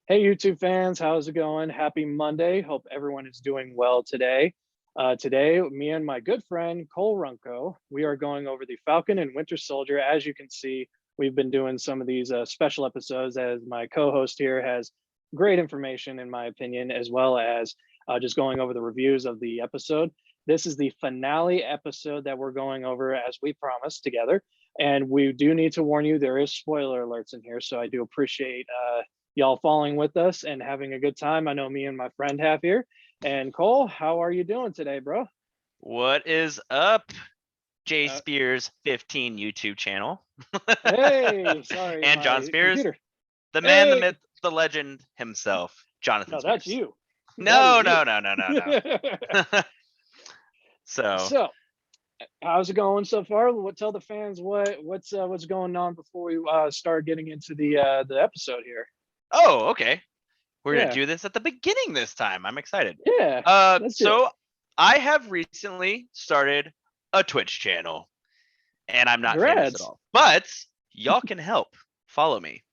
Hey, YouTube fans, how's it going? Happy Monday. Hope everyone is doing well today. Today, me and my good friend Cole Runco, we are going over the Falcon and Winter Soldier. As you can see, we've been doing some of these special episodes as my co-host here has great information, in my opinion, as well as just going over the reviews of the episode. This is the finale episode that we're going over as we promised together. And we do need to warn you, there is spoiler alerts in here. So I do appreciate y'all following with us and having a good time. I know me and my friend have here. And Cole, how are you doing today, bro? What is up, Jay Uh, Spears 15 YouTube channel? hey, sorry, And John my Spears, computer. the man, the Hey, myth, the legend himself, Jonathan no, that's Spears. you. That No, is no, you. no, no, no, no. So, So, how's it going so far? Tell the fans what's going on before we start getting into the episode here. oh, okay. We're gonna Yeah, do this at the beginning this time. I'm excited. yeah, let's do it. So I have recently started a Twitch channel, and I'm not famous at Congrats. all, but y'all can help. Follow me.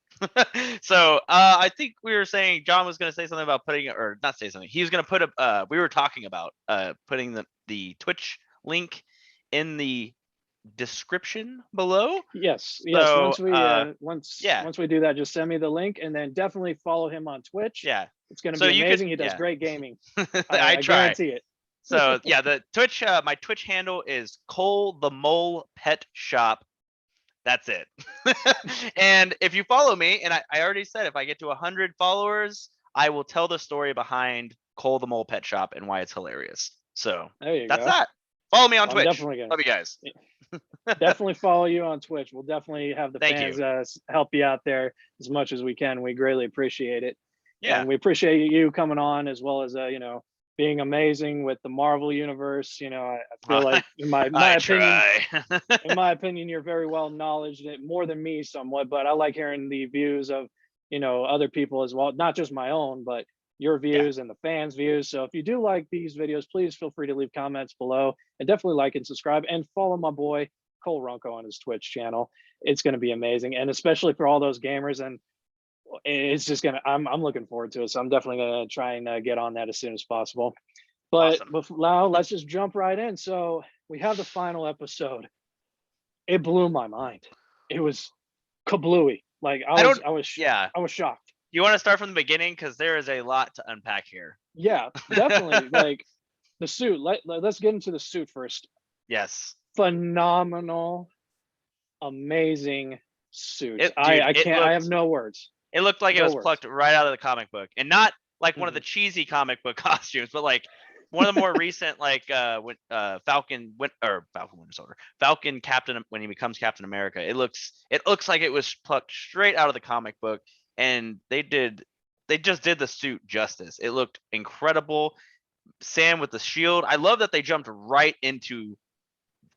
So I think we were saying John was going to say something about putting, or not say something. He was going to put a. We were talking about putting the Twitch link in the description below. Yes, yes. So Once we do that, just send me the link, and then definitely follow him on Twitch. yeah. It's going to So be you could amazing. He does great gaming. I I try. guarantee it. So yeah, the Twitch my Twitch handle is Cole the Mole Pet Shop. That's it. And if you follow me, and I already said if I get to 100 followers, I will tell the story behind Cole the Mole Pet Shop and why it's hilarious. So There you that's go. that. Follow me on I'm Twitch. definitely gonna Love you guys. definitely follow you on Twitch. We'll definitely have the Thank fans you. help you out there as much as we can. We greatly appreciate it, Yeah. and we appreciate you coming on as well as being amazing with the Marvel universe. I feel like in my I opinion, try. in my opinion, you're very well knowledgeable, more than me somewhat, but I like hearing the views of, other people as well, not just my own, but your Yeah. views and the fans' views. So if you do like these videos, please feel free to leave comments below and definitely like and subscribe and follow my boy Cole Runco on his Twitch channel. It's going to be amazing. And especially for all those gamers, and it's just I'm looking forward to it. So I'm definitely going to try and get on that as soon as possible. But Awesome. now let's just jump right in. So we have the final episode. It blew my mind. It was kablooey. Like I don't yeah. I was shocked. You want to start from the beginning because there is a lot to unpack here. Yeah, definitely. Like the suit. Let's get into the suit first. Yes. Phenomenal, amazing suit. It I can't. I have no words. It looked like it No was words. plucked right out of the comic book, and not like one of the Mhm. cheesy comic book costumes, but like one of the more recent, like Falcon Winter Soldier, Falcon Captain when he becomes Captain America. It looks like it was plucked straight out of the comic book, and they just did the suit justice. It looked incredible. Sam with the shield. I love that they jumped right into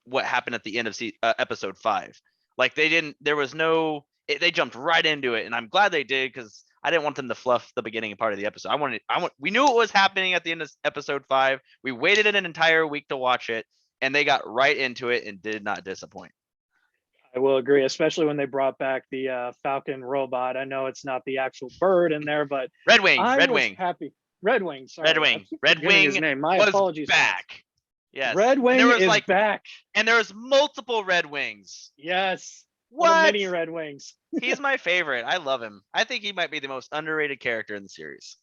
what happened at the end of episode 5. Like they didn't. There was no. They jumped right into it, and I'm glad they did because I didn't want them to fluff the beginning part of the episode. We knew what was happening at the end of episode 5. We waited an entire week to watch it, and they got right into it and did not disappoint. I will agree, especially when they brought back the Falcon robot. I know it's not the actual bird in there, but Red Wing, I Red was Wing, happy. Red Wing, Red sorry, I Wing, keep Red forgetting his Wing name. My was apologies, fans. back. Yes, Red and there Wing was is like, back. and there was multiple Red Wings. Yes, little What? mini Red Wings. He's my favorite. I love him. I think he might be the most underrated character in the series.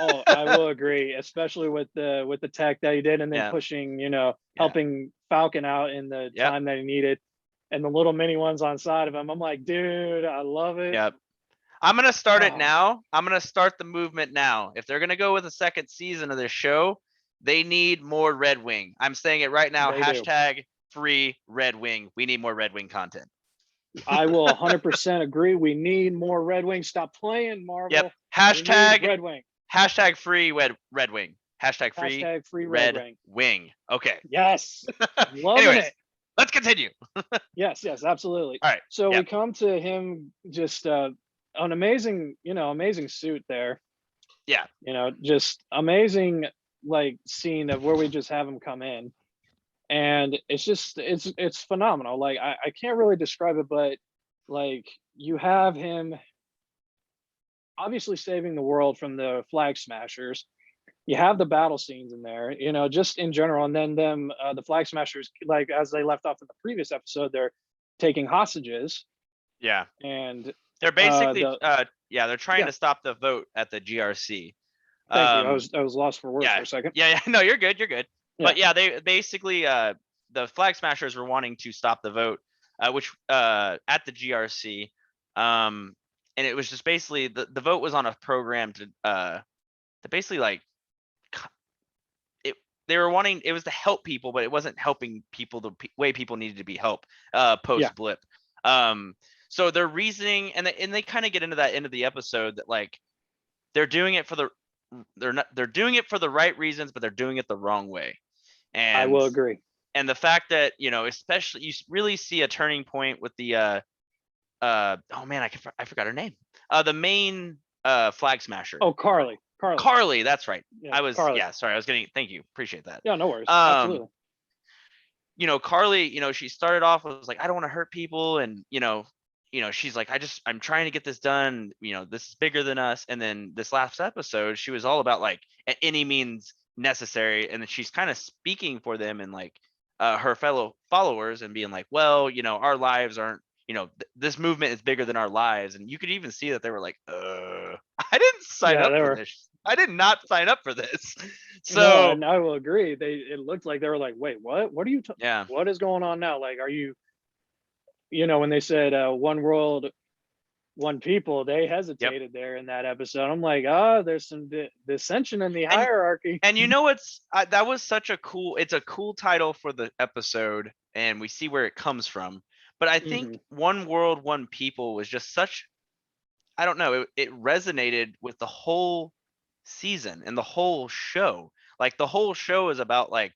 Oh, I will agree, especially with the tech that he did, and then Yeah. pushing, Yeah. helping Falcon out in the Yep. time that he needed, and the little mini ones on side of him. I'm like, dude, I love it. Yep. I'm gonna start it Oh, now. I'm gonna start the movement now. If they're gonna go with a second season of this show, they need more Red Wing. I'm saying it right now. they do. Hashtag free Red Wing. We need more Red Wing content. I will 100% agree. We need more Red Wing. Stop playing, Marvel. Yep. We need Hashtag Red Wing. hashtag free Red Wing. Hashtag free Hashtag free Red Red Wing. Wing. Okay. Yes, loving Anyways, it. let's continue. Yes, absolutely. All right. So Yep. we come to him just an amazing, amazing suit there. Yeah. Just amazing like scene of where we just have him come in. And it's phenomenal. Like I can't really describe it, but like you have him obviously saving the world from the flag smashers. You have the battle scenes in there, just in general, and then the flag smashers, like as they left off in the previous episode, they're taking hostages, Yeah. and They're basically the they're trying yeah, to stop the vote at the GRC. thank you. I was lost for words Yeah. for a second. Yeah. No, you're good. You're good. Yeah, But yeah, they basically the flag smashers were wanting to stop the vote, which at the GRC, and it was just basically the vote was on a program to basically like it. They were wanting it was to help people, but it wasn't helping people the way people needed to be helped yeah, post blip. So their reasoning and they kind of get into that end of the episode that like they're doing it for the they're doing it for the right reasons, but they're doing it the wrong way. I And will agree. the fact that especially you really see a turning point with the oh man, I forgot her name, the main flag smasher. Oh, Carly, That's right. yeah, Carly. Sorry, I was getting, thank you, appreciate that. Yeah, no worries, um absolutely. Carly, she started off was like, I don't want to hurt people, and she's like, I'm trying to get this done, this is bigger than us. And then this last episode she was all about like at any means necessary, and then she's kind of speaking for them and like her fellow followers and being like, well, our lives aren't, this movement is bigger than our lives. And you could even see that they were like, I didn't sign Yeah, up they for were. this. I did not sign up for this. No, So and I will agree. It looked like they were like, wait, what? What are you? yeah. What is going on now? Like, are you? When they said one world, one people, they Yep. hesitated there in that episode. I'm like, there's some dissension in the And hierarchy. And that was such a cool, it's a cool title for the episode, and we see where it comes from. But I think Hmm. One World, One People was just such, I don't know, it resonated with the whole season and the whole show. Like the whole show is about like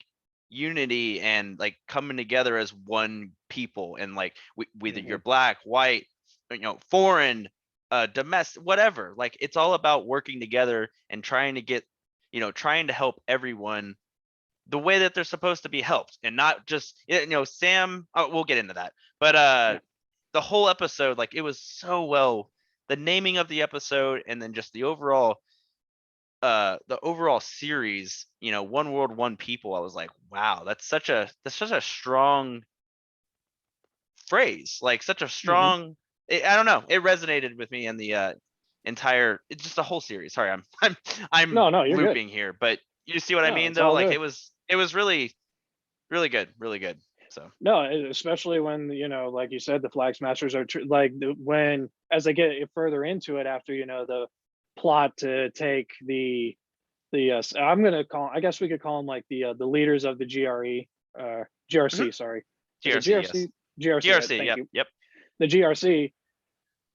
unity and like coming together as one people, and like whether Hmm. you're black, white, foreign, domestic, whatever. Like it's all about working together and trying to get, trying to help everyone the way that they're supposed to be helped, and not just Sam. Oh, we'll get into that, but Yeah. the whole episode, like it was so well, the naming of the episode, and then just the overall series, One World, One People. I was like, wow, that's such a strong phrase, like such a Hmm. strong, I don't know, it resonated with me in the entire, it's just the whole series. Sorry, I'm No, no, you're good. looping here, but you see what I No, mean it's though? all Like good. it was really, really good, really good. So No, especially when like you said, the flag smashers are like when as they get further into it after the plot to take I'm gonna call, I guess we could call them like the leaders of the mhm. GRC. Sorry, is it GRC, GRC? yes. GRC. GRC, Thank yep, you. yep. The GRC.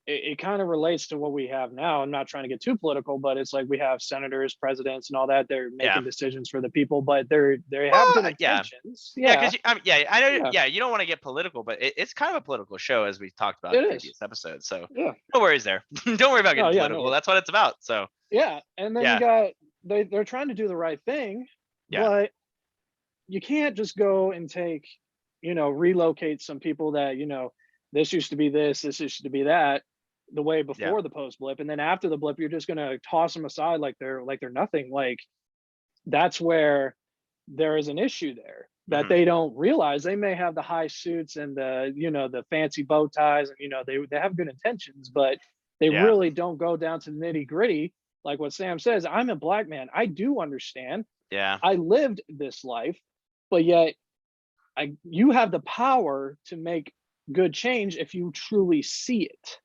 It kind of relates to what we have now. I'm not trying to get too political, but it's like we have senators, presidents, and all that. They're Yeah. making decisions for the people, but they have Well, good yeah. intentions. Yeah, Yeah, because yeah, I know. yeah, Yeah, you don't want to get political, but it's kind of a political show, as we talked about in it is. previous episodes. So Yeah. no worries there. Don't worry about No, getting yeah, no political. worries. That's what it's about. So Yeah, and then you yeah, got they're trying to do the right thing, yeah, but you can't just go and take, relocate some people that, this used to be this used to be that, the way yeah. before the post blip, and then after the blip, you're just gonna toss them aside like they're nothing. Like that's where there is an issue there that Hmm. they don't realize. They may have the high suits and the fancy bow ties, and they have good intentions, but they Yeah. really don't go down to the nitty gritty. Like what Sam says, I'm a black man, I do understand, Yeah. I lived this life, but yet you have the power to make good change if you truly see it.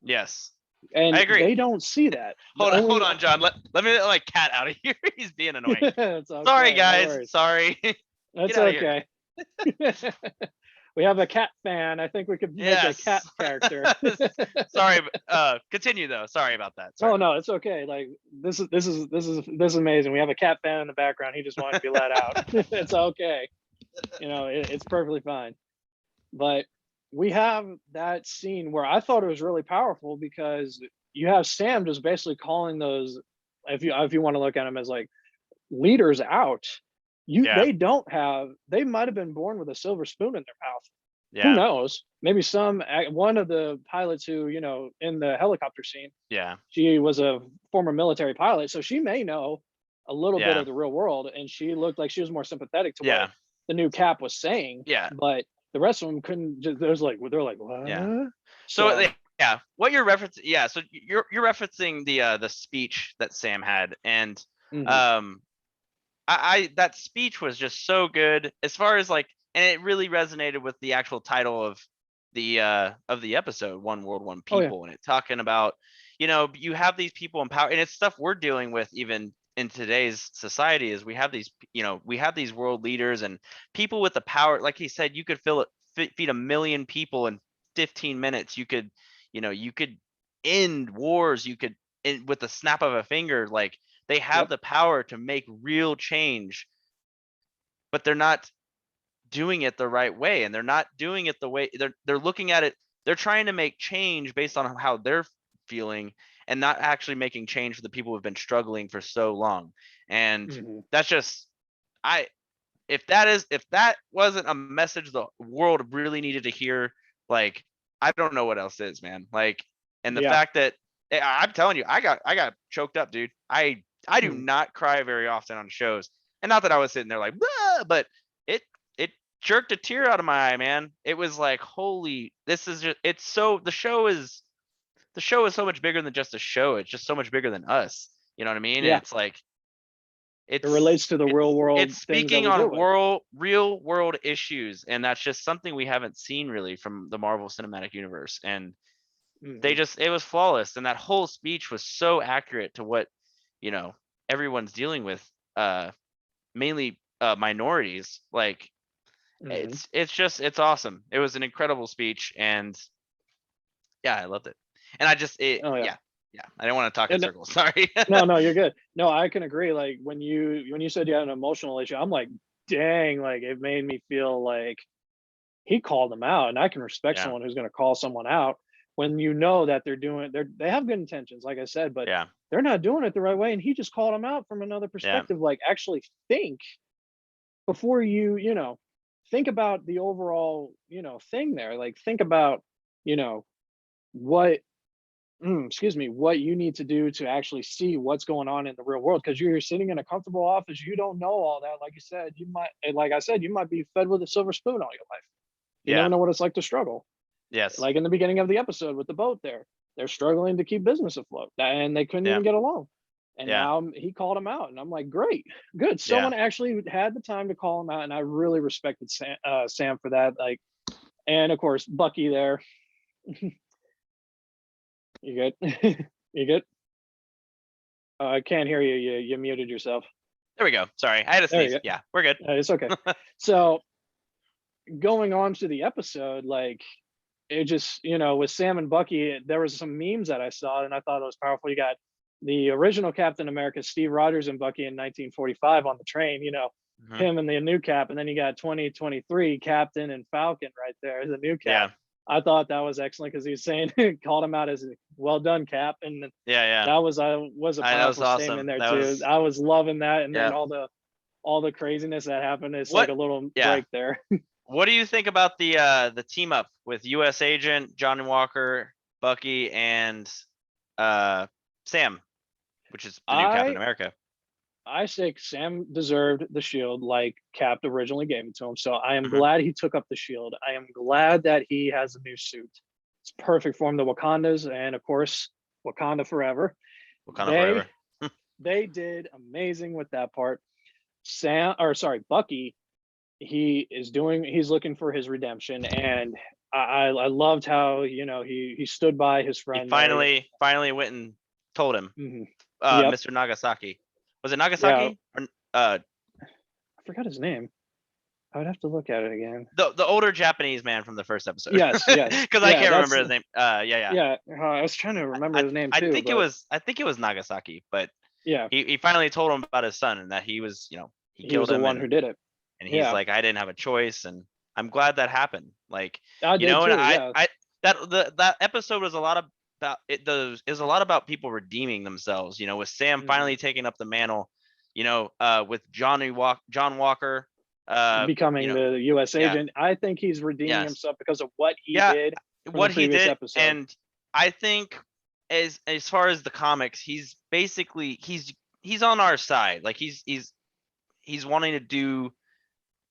Yes. I And agree. they don't see that. The Hold only on, John. Let me let my cat out of here. He's being annoying. It's Sorry, okay, no guys. worries. Sorry. Get That's out of here. okay. We have a cat fan. I think we could make a cat Yes. character. Sorry. Continue though. Sorry about that. Sorry Oh about no, it's okay. Like this is amazing. We have a cat fan in the background. He just wanted to be let out. It's okay. It's perfectly fine. But we have that scene where I thought it was really powerful because you have Sam just basically calling those, if you want to look at them as like leaders out. Yeah. They don't have, they might have been born with a silver spoon in their mouth. Who Yeah. knows? Maybe one of the pilots who, in the helicopter scene, Yeah. she was a former military pilot, so she may know a little bit Yeah. of the real world, and she looked like she was more sympathetic to what Yeah. the new Cap was saying. Yeah. But the rest of them couldn't. There's like they're like Yeah. what? So So yeah, what you're referencing, yeah. So you're referencing the speech that Sam had, and mhm. um, I that speech was just so good as far as like, and it really resonated with the actual title of the episode, One World, One Oh yeah. People, and it talking about, you have these people in power, and it's stuff we're dealing with even in today's society. Is we have these, we have these world leaders and people with the power. Like he said, you could feed 1 million people in 15 minutes. You could end wars. You could, with the snap of a finger. Like, they have Yep. the power to make real change, but they're not doing it the right way, and they're not doing it the way they're looking at it. They're trying to make change based on how they're feeling, and not actually making change for the people who've been struggling for so long. And Mhm. that's just, I if that wasn't a message the world really needed to hear, like, I don't know what else is, man. Like, and the Yeah. fact that, I'm telling you, I got choked up, dude. I do Mhm. not cry very often on shows, and not that I was sitting there like, "Bruh," but it jerked a tear out of my eye, man. It was like, holy, this is just, it's so, the show is so much bigger than just a show. It's just so much bigger than us. You know what I mean? And Yeah. it's like, It relates to the real it's world things that speaking we deal on with. real world issues, and that's just something we haven't seen really from the Marvel Cinematic Universe. And Mhm. it was flawless, and that whole speech was so accurate to what, you know everyone's dealing with, mainly minorities. Like, Mhm. it's awesome. It was an incredible speech, and yeah, I loved it. And Oh yeah. yeah, I didn't want to talk in And circles. Sorry. no, no, you're good. No, I can agree. Like when you said you had an emotional issue, I'm like, dang, like it made me feel like he called them out, and I can respect Yeah. someone who's going to call someone out when you know that they have good intentions, like I said, but Yeah. they're not doing it the right way, and he just called them out from another Yeah. perspective. Like actually think before think about the overall thing there. Like think about you know what excuse me, what you need to do to actually see what's going on in the real world. Because you're sitting in a comfortable office, you don't know all that. Like you said, like I said, you might be fed with a silver spoon all your life. You never Yeah. know what it's like to struggle. Yes. Like in the beginning of the episode with the boat there, they're struggling to keep business afloat, and they couldn't Yeah. even get along. And Yeah. now he called him out, and I'm like, great, good. Yeah. Someone actually had the time to call him out, and I really respected Sam for that. Like, and of course, Bucky there. You good? You good? I can't hear you. You muted yourself. There we go. Sorry, I had to There you sneeze. go. Yeah, we're good. It's okay. So going on to the episode, like it just, with Sam and Bucky, there was some memes that I saw and I thought it was powerful. You got the original Captain America, Steve Rogers and Bucky in 1945 on the train, Mhm. him and the new Cap, and then you got 2023 Captain and Falcon right there, the new Cap. Yeah. I thought that was excellent because he was saying called him out as well done, Cap, and Yeah. Yeah. that was a That was powerful statement awesome. there That too. was, I was loving that, and then yeah. all the craziness that happened. It's like What? a little Yeah. break there. What do you think about the team up with U.S. Agent, Johnny Walker, Bucky, and uh Sam, which is the new Captain I America? I say Sam deserved the shield like Cap originally gave it to him. So I am Hmm. glad he took up the shield. I am glad that he has a new suit. It's perfect for him. The Wakandas, and of course Wakanda forever. Wakanda They forever. they did amazing with that part. Bucky, he's looking for his redemption, and I loved how he stood by his He friend there. finally went and told him, Mhm. Yep. Mr. Nagasaki. Was it Yeah. Nagasaki or I forgot his name. I would have to look at it again. the older Japanese man from the first episode? Yes, yes. Because I Yeah, can't that's remember his name. Yeah, yeah. yeah. I was trying to remember his name too, but I think it was Nagasaki, but yeah, he finally told him about his son, and that he was, he he was killed the him, one who did it. and he's Yeah, like, I didn't have a choice, and I'm glad that happened. Like, I did and too. Yeah. that episode was a lot about it. Is a lot about people redeeming themselves. With Sam Hmm. finally taking up the mantle. With John Walker, becoming the U.S. yeah, agent. I think he's redeeming yes, himself because of what he yeah, did from the what he previous did, episode. and I think as far as the comics, he's basically he's on our side. Like he's wanting to do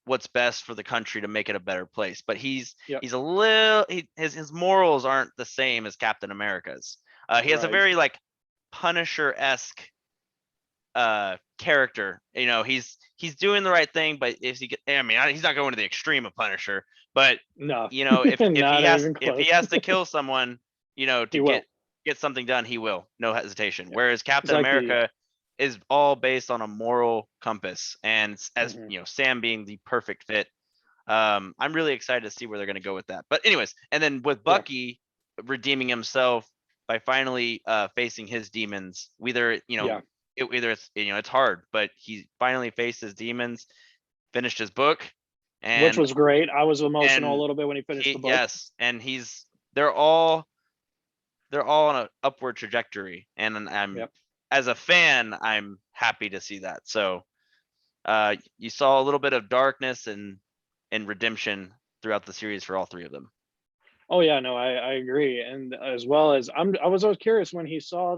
what's best for the country to make it a better place. But he's a little his morals aren't the same as Captain America's. He has a very like Punisher-esque character. You know, he's doing the right thing, but if he I mean, he's not going to the extreme of Punisher, but no, you know, if he has to kill someone, you know, to get something done, he will, no hesitation. Whereas Captain America is all based on a moral compass, and as you know, Sam being the perfect fit. I'm really excited to see where they're going to go with that. But anyways, and then with Bucky redeeming himself by finally facing his demons, either either it's it's hard, but he finally faced his demons, finished his book, and which was great. I was emotional a little bit when he finished the book. Yes, and they're all on an upward trajectory, and I'm as a fan, I'm happy to see that. So you saw a little bit of darkness and redemption throughout the series for all three of them. Oh yeah, no, I agree, and as well as I was always curious when he saw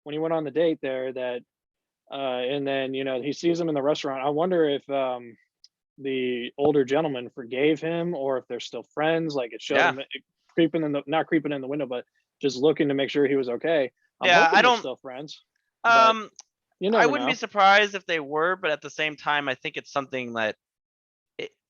when he went on the date there that and then he sees him in the restaurant. I wonder if the older gentleman forgave him or if they're still friends. Like it showed him not creeping in the window, but just looking to make sure he was okay. I'm hoping they're still friends. You never I wouldn't know. be surprised if they were, but at the same time, I think it's something that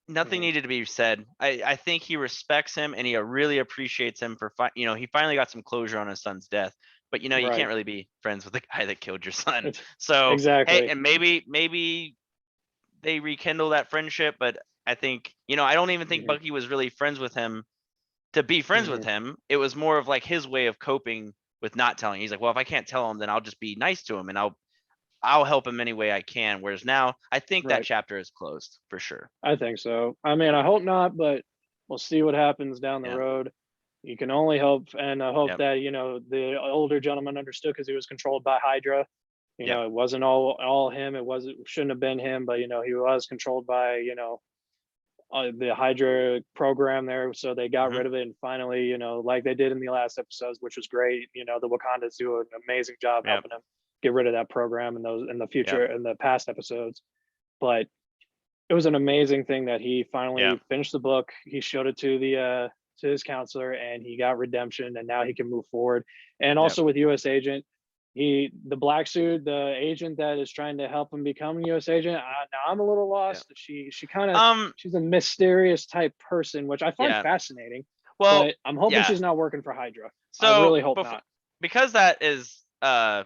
nothing needed to be said. I think he respects him and he really appreciates him for he finally got some closure on his son's death. But you can't really be friends with the guy that killed your son. So hey, and maybe they rekindle that friendship. But I think I don't even think Bucky was really friends with him to be friends with him. It was more of like his way of coping with not telling. He's like, well, if I can't tell him, then I'll just be nice to him and I'll help him any way I can. Whereas now, I think that chapter is closed for sure. I think so. I mean, I hope not, but we'll see what happens down the road. You can only hope, and I hope that the older gentleman understood because he was controlled by Hydra. It wasn't all him. It shouldn't have been him, but he was controlled by the Hydra program there. So they got rid of it, and finally, like they did in the last episodes, which was great. The Wakandas do an amazing job helping him get rid of that program in the future in the past episodes. But it was an amazing thing that he finally finished the book. He showed it to to his counselor, and he got redemption, and now he can move forward. And also with U.S. Agent, the black suit, the agent that is trying to help him become a U.S. agent. Now I'm a little lost. She kind of she's a mysterious type person, which I find fascinating. Well, but I'm hoping she's not working for Hydra. So I really hope not, because that is part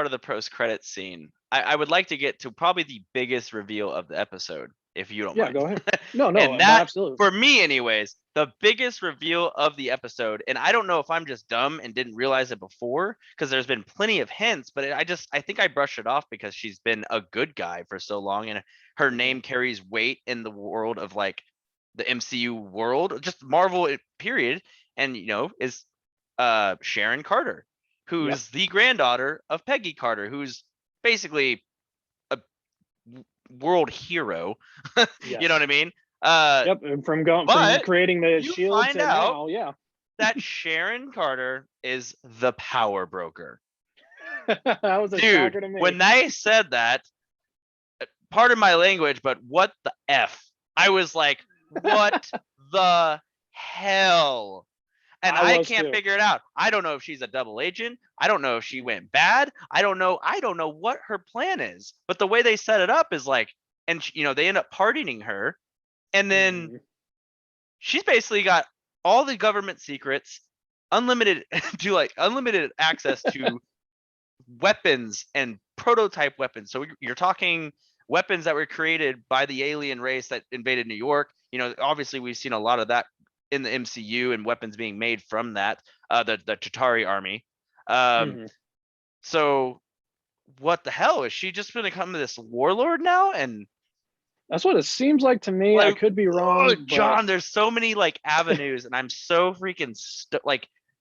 of the post-credit scene. I would like to get to probably the biggest reveal of the episode, if you don't mind. Yeah, go ahead. No, and that, absolutely. For me, anyways, the biggest reveal of the episode, and I don't know if I'm just dumb and didn't realize it before, because there's been plenty of hints, but I think I brushed it off because she's been a good guy for so long, and her name carries weight in the world of like the MCU world, just Marvel period, and is Sharon Carter, who's the granddaughter of Peggy Carter, who's basically a world hero. You know what I mean? From creating the shield to now, that Sharon Carter is the power broker. That was a shocker to me. When they said that, pardon my language, but what the F? I was like, what the hell? And I can't figure it out. I don't know if she's a double agent. I don't know if she went bad. I don't know what her plan is. But the way they set it up is like, and they end up pardoning her, and then she's basically got all the government secrets, unlimited access to weapons and prototype weapons. So you're talking weapons that were created by the alien race that invaded New York. Obviously we've seen a lot of that in the MCU and weapons being made from that, the Chitauri army. So what the hell, is she just going to become this warlord now? And that's what it seems like to me. I could be wrong. John, there's so many like avenues, and I'm so freaking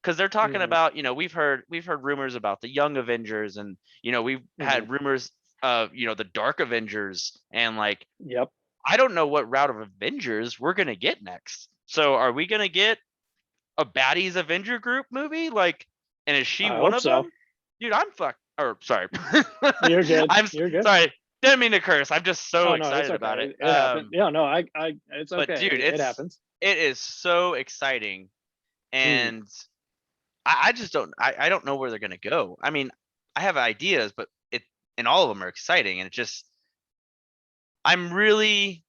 because they're talking about, we've heard rumors about the Young Avengers, and we've had rumors of the Dark Avengers, and like I don't know what route of Avengers we're gonna get next. So are we gonna get a baddies Avenger group movie? Like, and is she I one hope of so. them? Dude, I'm fuck. Or sorry, You're good. I'm You're good. sorry. Didn't mean to curse. I'm just so Oh no, it's excited about okay. it. It happened. Yeah, no, it's But okay. dude, It happens. it is so exciting, Mm, and I just don't. I don't know where they're gonna go. I mean, I have ideas, but and all of them are exciting, and it just I'm really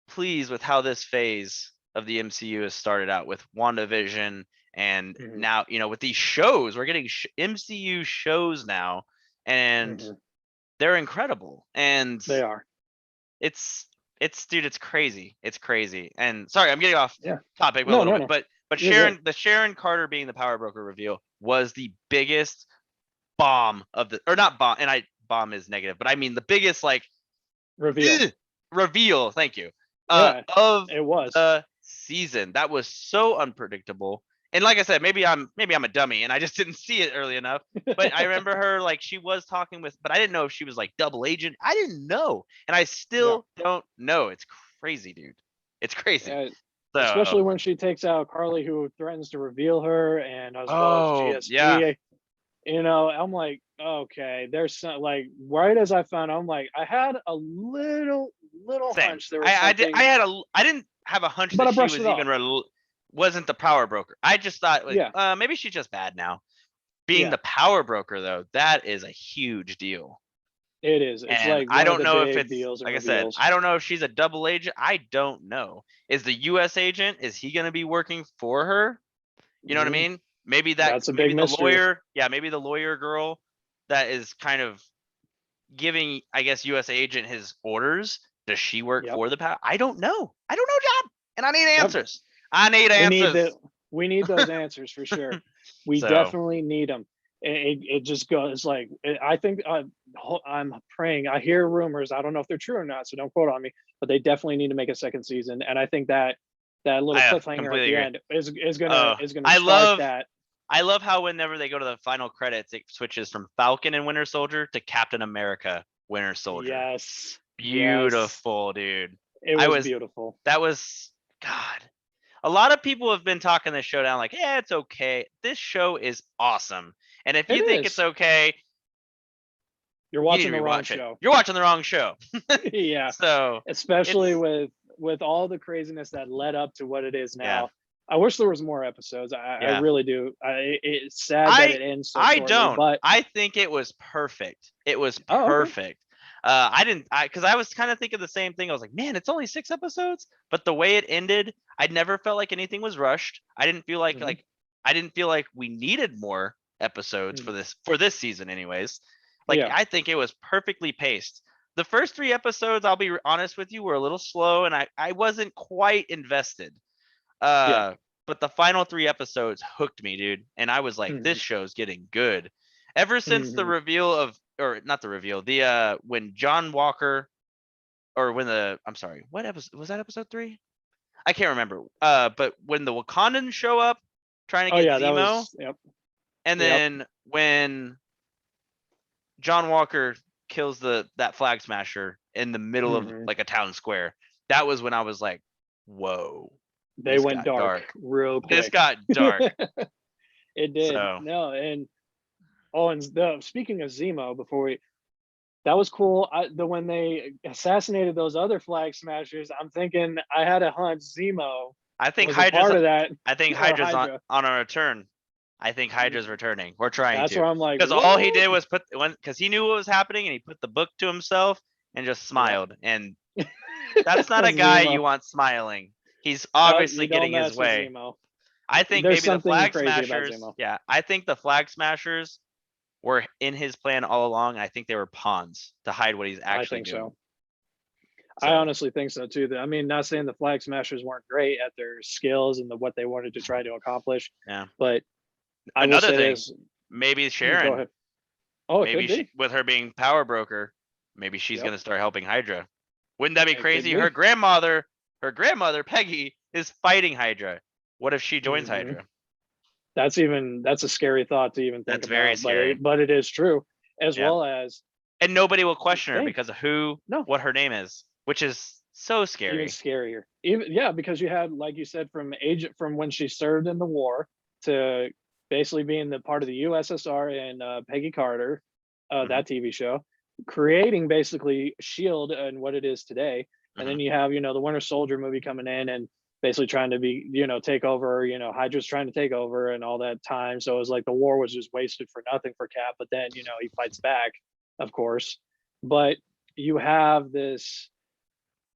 pleased with how this phase of the MCU has started out with WandaVision, and mhm, now with these shows we're getting MCU shows now, and mhm. they're incredible, and They are. it's dude, it's crazy, and sorry, I'm getting off Yeah. topic a No, little no, bit, no. but You're good. Sharon Carter being the power broker reveal was the biggest bomb of the, or not bomb, and I bomb is negative, but I mean the biggest like Reveal. reveal, thank you, Yeah, of it was. the season. That was so unpredictable. And like I said, maybe I'm a dummy and I just didn't see it early enough. But I remember her, like, she was talking with, but I didn't know if she was like double agent. I didn't know. And I Yeah. still don't know. It's crazy, dude. It's crazy. Yeah. So, Especially when she takes out Carly, who threatens to reveal her, and as well as oh yeah, GSP. I'm like, okay, there's some, like, right as I found, I'm like, I had a little same. hunch there was something, I didn't have a hunch but that I she brushed was it off. even wasn't the power broker. I just thought like, Yeah, maybe she's just bad now. Being yeah, the power broker though, that is a huge deal. it is. It's And like I one of don't the know if big it's, deals and like I said, reveals. I don't know if she's a double agent. I don't know. Is the US agent, is he going to be working for her? You know what I Mhm. mean? Maybe That's a big maybe the mystery. lawyer, yeah, maybe the lawyer girl that is kind of giving, I guess, US agent his orders. Does she work Yep, for the power? I don't know. I don't know, John. And I need yep. answers. I need We need answers. the we need those answers for sure. We So, definitely need them. It just goes like, I think, I'm praying. I hear rumors. I don't know if they're true or not, so don't quote on me. But they definitely need to make a second season, and I think that that little I cliffhanger at completely the agree. end is gonna Oh, is gonna I start love that. I love how whenever they go to the final credits, it switches from Falcon and Winter Soldier to Captain America Winter Soldier. Yes, yes, Beautiful, dude. it I was was beautiful. that was God. A lot of people have been talking this show down like, yeah, it's okay. This show is awesome. And if It you think it's is. okay, You're you need watching to the wrong rewatch it. show. You're watching the wrong show. Yeah, So especially it's with all the craziness that led up to what it is yeah, now. I wish there was more episodes. I yeah. really do. It's sad that I it ends so I shortly, don't. but I think it was perfect. It was oh, okay. perfect. I didn't because I was kind of thinking the same thing. I was like, man, it's only 6 episodes, but the way it ended, I never felt like anything was rushed. I didn't feel like Hmm. I didn't feel like we needed more episodes Hmm. for this season, anyways. Like Yeah. I think it was perfectly paced. The first 3 episodes, I'll be honest with you, were a little slow, and I wasn't quite invested. Yeah. Uh, but the final 3 episodes hooked me, dude. And I was like, this Hmm. show's getting good. Ever since the Hmm. reveal of, or not the reveal, the when John Walker, or when the, I'm sorry, what episode was that? Episode 3? I can't remember. But when the Wakandans show up trying to Oh get yeah, that Zemo, was, yep. and Yep. then when John Walker kills that flag smasher in the middle of Hmm. like a town square, that was when I was like, whoa, They this went got dark dark. real This quick. got dark. It did. So No, and and speaking of Zemo, before we, that was cool. The when they assassinated those other flag smashers, I'm thinking, I had a hunch Zemo I think was a part of that, or Hydra's Hydra. on a return. I think Hydra's Mm. returning. We're trying That's to. where I'm like, Because all he what? did was because he knew what was happening and he put the book to himself and just Yep. smiled. And that's not a guy Zemo. you want smiling. He's No, obviously you don't getting his mess with way. Zemo. I think There's maybe the something Flag crazy about Smashers, Zemo. yeah, I think the Flag Smashers were in his plan all along. I think they were pawns to hide what he's I actually think doing. so. I So, honestly think so too. I mean, not saying the Flag Smashers weren't great at their skills and what they wanted to try to accomplish, yeah. but I will Another say thing, this. maybe Go Sharon, ahead. Oh, it could maybe she, be. with her being power broker, maybe she's Yep, gonna start helping Hydra. Wouldn't that be it could crazy? be. Her grandmother Peggy is fighting Hydra. What if she joins Hmm. Hydra? That's a scary thought to even think That's very about, but scary. it is true, as Yeah, well as and nobody will you question her think because of no. what her name is, which is So even scary. scarier. Even yeah, because you had, like you said, from when she served in the war to basically being the part of the USSR and Peggy Carter, Mhm, that TV show, creating basically Shield and what it is today. And mhm. then you have the Winter Soldier movie coming in and basically trying to be take over. Hydra's trying to take over and all that time. So it was like the war was just wasted for nothing for Cap. But then he fights back, of course. But you have this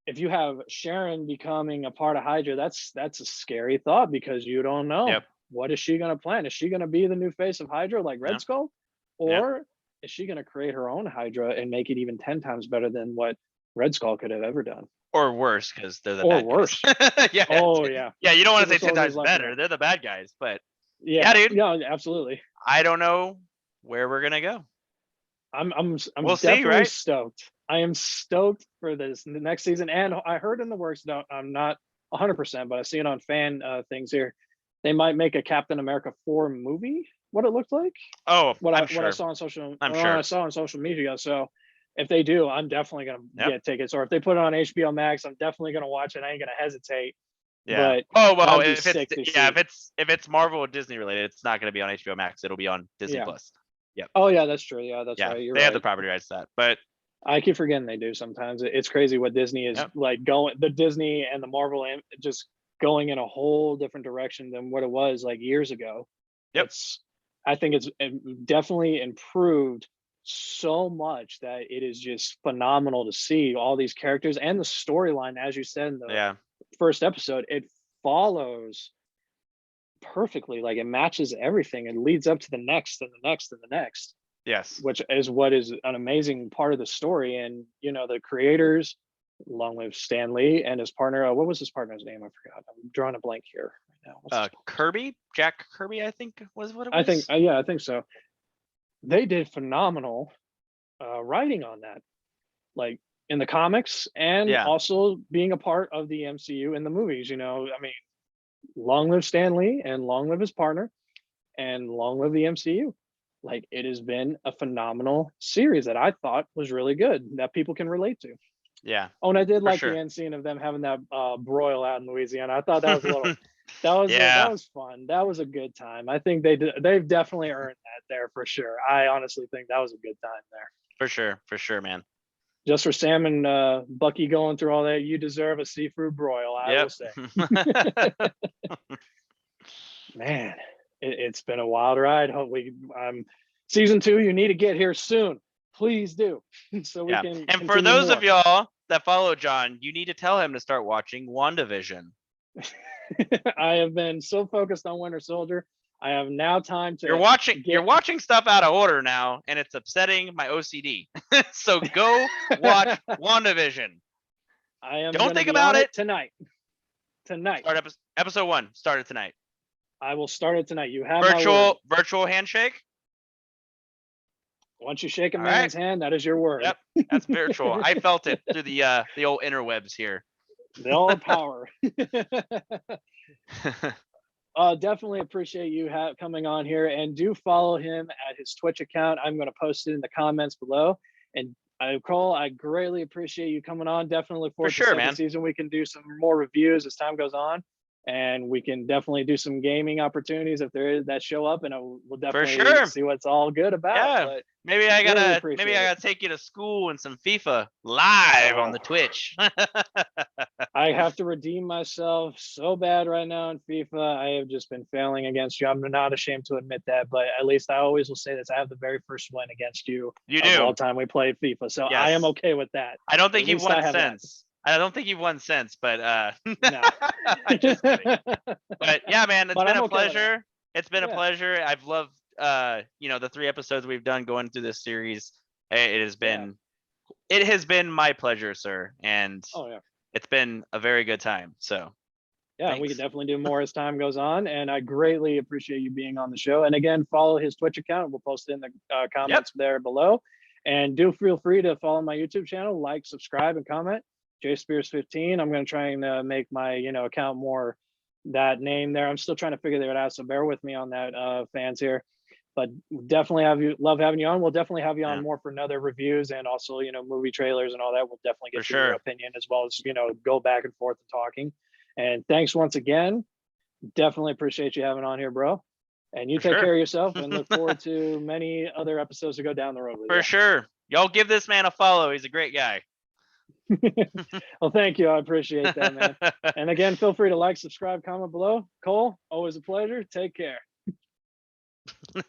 if you have Sharon becoming a part of Hydra, that's a scary thought because you don't know Yep, what is she going to plan. Is she going to be the new face of Hydra like Red yep, Skull, yep. or is she going to create her own Hydra and make it even 10 times better than what Red Skull could have ever done, Or worse, because they're the or bad guys. worse? Yeah, Oh yeah, yeah. You don't want to Super say 10 Soldier's times lucky better. that. They're the bad guys, but yeah, Yeah, dude. yeah, absolutely. I don't know where we're gonna go. I'm We'll see, definitely right? stoked. I am stoked for this the next season, and I heard in the works. No, I'm not 100%, but I see it on fan things here. They might make a Captain America 4 movie. What it looked like, Oh, what I I'm what I sure. saw on social, I'm or what I sure. saw on social media. So if they do, I'm definitely gonna Yep. get tickets. Or if they put it on HBO Max, I'm definitely gonna watch it. I ain't gonna hesitate. Yeah. But Oh well, that'd be if it's sick to yeah, see. if it's Marvel or Disney related, it's not gonna be on HBO Max. It'll be on Disney Yeah. Plus. Yep. Oh yeah, that's true. Yeah, that's Yeah. right. You're They have the right. property rights to that. But I keep forgetting they do sometimes. It's crazy what Disney is yep. like going the Disney and the Marvel and just going in a whole different direction than what it was like years ago. Yep. It's I think it's definitely improved so much that it is just phenomenal to see all these characters and the storyline, as you said in the Yeah. first episode. It follows perfectly, like it matches everything and leads up to the next and the next and the next, Yes. which is what is an amazing part of the story. And the creators, long live Stan Lee and his partner. What was his partner's name? I forgot. I'm drawing a blank here right now. What's his Kirby, Jack Kirby, I think was what it I think, was. yeah, I think so. They did phenomenal writing on that, like in the comics, and Yeah. also being a part of the MCU in the movies. I mean, long live Stan Lee and long live his partner and long live the MCU. Like it has been a phenomenal series that I thought was really good that people can relate to. Yeah. Oh, and I did For like the sure. end scene of them having that broil out in Louisiana. I thought that was a little, that Yeah. was fun. That was a good time. I think they've definitely earned that there for sure. I honestly think that was a good time there. For sure. For sure, man. Just for Sam and Bucky going through all that, you deserve a seafood broil. I will Yep. say, man, it's been a wild ride. Hopefully, season 2. You need to get here soon. Please do, so we Yeah. can And for continue those of more. y'all that follow John, you need to tell him to start watching WandaVision. I have been so focused on Winter Soldier. I have now time You're to watching you're get. watching stuff out of order now, and it's upsetting my OCD. So go watch WandaVision. I am Don't going to think be about on it. it tonight. Tonight, Start episode 1. Start it tonight. I will start it tonight. You have my word. Virtual handshake. Once you shake a All right. man's hand, that is your word. Yep. That's virtual. I felt it through the old interwebs here. The all power. Definitely appreciate you coming on here, and do follow him at his Twitch account. I'm going to post it in the comments below. And Cole, I greatly appreciate you coming on. Definitely look For forward to sure, second man. season. We can do some more reviews as time goes on, and we can definitely do some gaming opportunities if there is that show up, and we'll For definitely sure. see what it's all good about. Yeah. But Maybe I really gotta appreciate it. take you to school and some FIFA live on the Oh, Twitch. I have to redeem myself so bad right now in FIFA. I have just been failing against you. I'm not ashamed to admit that, but at least I always will say this. I have the very first win against you You of do. all time we played FIFA. So I am Yes. okay with that. I don't At think you've least I won have that. since. I don't think you've won since, but No. just kidding. But yeah, man, it's But been I'm a okay with that. pleasure. It's been a Yeah. pleasure. I've loved the 3 episodes we've done going through this series. It has Yeah. been my pleasure, sir, and Oh yeah. it's been a very good time. So Yeah, we can thanks. definitely do more as time goes on. And I greatly appreciate you being on the show. And again, follow his Twitch account. We'll post it in the Yep. comments there below. And do feel free to follow my YouTube channel, like, subscribe, and comment. JSpears15. I'm going to try and make my account more that name there. I'm still trying to figure that out, so bear with me on that, fans here. but definitely love having you on. We'll definitely have you on Yeah. more for another reviews and also, movie trailers and all that. We'll definitely get For your sure. opinion as well as, go back and forth and talking. And thanks once again. Definitely appreciate you having on here, bro. And you For take sure. care of yourself and look forward to many other episodes to go down the road with For sure. Y'all give this man a follow. He's a great guy. you. Well, thank you. I appreciate that, man. And again, feel free to like, subscribe, comment below. Cole, always a pleasure. Take care.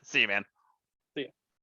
See you, man.